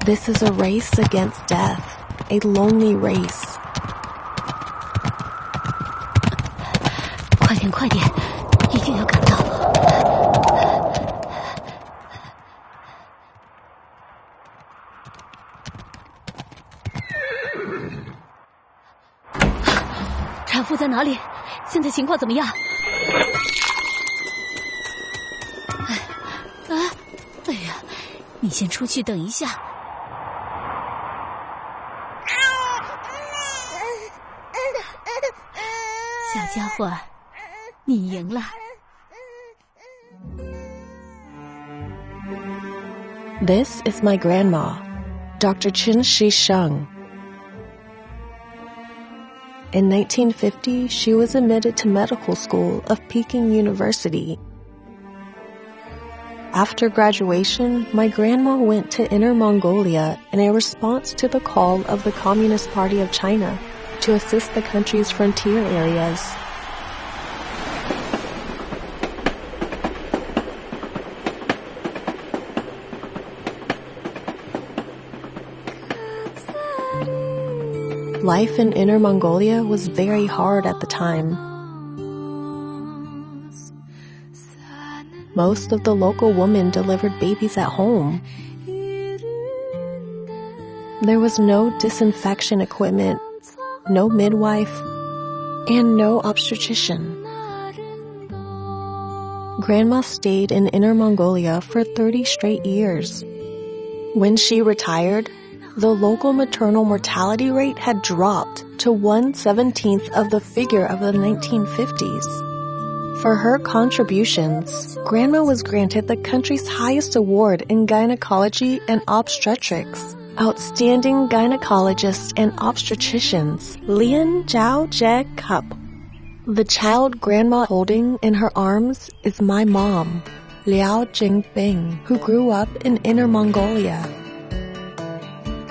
This is a race against death, a lonely race. 快点，快点，一定要赶到。产妇在哪里？现在情况怎么样？哎呀，你先出去等一下。小家伙，你赢了。This is my grandma, Dr. Qin Shisheng. In 1950, she was admitted to medical school of Peking University. After graduation, my grandma went to Inner Mongolia in a response to the call of the Communist Party of China to assist the country's frontier areas. Life in Inner Mongolia was very hard at the time. Most of the local women delivered babies at home. There was no disinfection equipment, no midwife, and no obstetrician. Grandma stayed in Inner Mongolia for 30 straight years. When she retired, the local maternal mortality rate had dropped to 1/17 of the figure of the 1950s. For her contributions, Grandma was granted the country's highest award in gynecology and obstetrics. Outstanding Gynecologists and Obstetricians, Lian Zhao Jie Cup. The child Grandma holding in her arms is my mom, Liao Jingbing, who grew up in Inner Mongolia.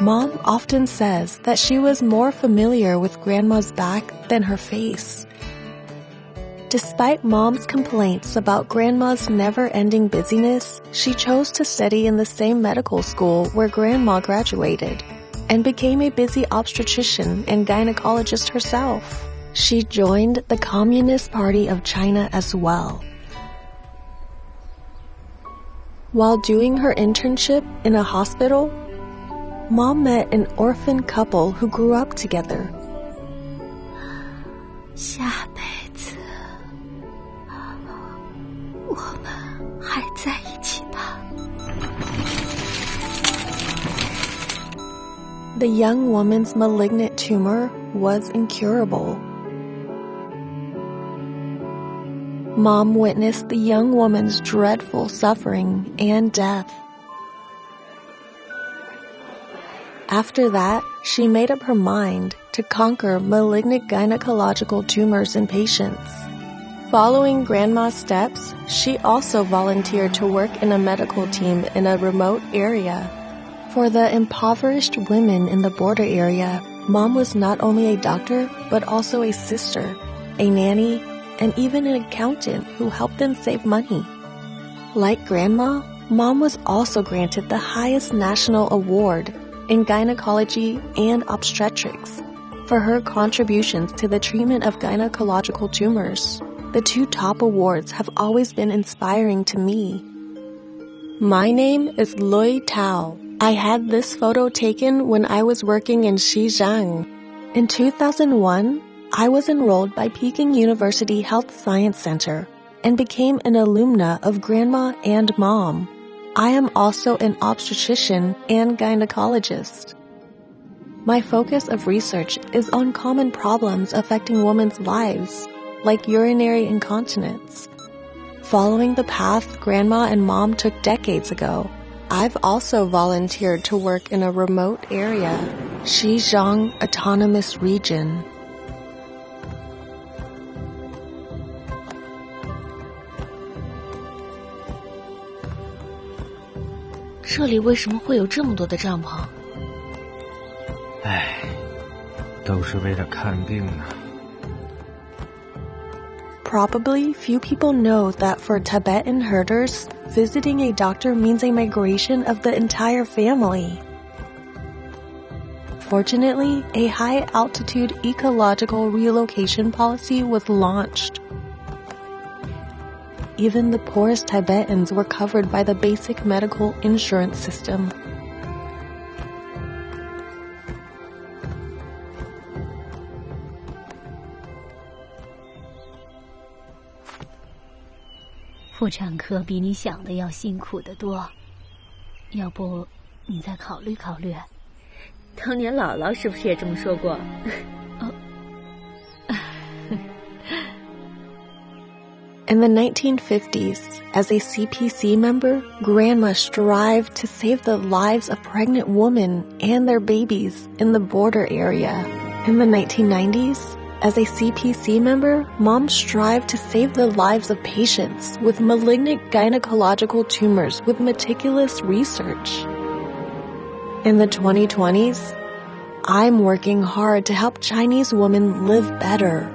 Mom often says that she was more familiar with Grandma's back than her face. Despite Mom's complaints about Grandma's never-ending busyness, she chose to study in the same medical school where Grandma graduated and became a busy obstetrician and gynecologist herself. She joined the Communist Party of China as well. While doing her internship in a hospital, Mom met an orphan couple who grew up together. 下辈子我们还在一起吧。 The young woman's malignant tumor was incurable. Mom witnessed the young woman's dreadful suffering and death. After that, she made up her mind to conquer malignant gynecological tumors in patients. Following Grandma's steps, she also volunteered to work in a medical team in a remote area. For the impoverished women in the border area, Mom was not only a doctor, but also a sister, a nanny, and even an accountant who helped them save money. Like Grandma, Mom was also granted the highest national award in gynecology and obstetrics for her contributions to the treatment of gynecological tumors. The two top awards have always been inspiring to me. My name is Lui Tao. I had this photo taken when I was working in Xizang. In 2001, I was enrolled by Peking University Health Science Center and became an alumna of Grandma and Mom. I am also an obstetrician and gynecologist. My focus of research is on common problems affecting women's lives, like urinary incontinence. Following the path Grandma and Mom took decades ago, I've also volunteered to work in a remote area, Xizang Autonomous Region. 这里为什么会有这么多的帐篷？唉，都是为了看病呢。Probably few people know that for Tibetan herders, visiting a doctor means a migration of the entire family. Fortunately, a high-altitude ecological relocation policy was launched. Even the poorest Tibetans were covered by the basic medical insurance system. "妇产科比你想的要辛苦得多，要不你再考虑考虑。当年姥姥是不是也这么说过？In the 1950s, as a CPC member, Grandma strived to save the lives of pregnant women and their babies in the border area. In the 1990s, as a CPC member, Mom strived to save the lives of patients with malignant gynecological tumors with meticulous research. In the 2020s, I'm working hard to help Chinese women live better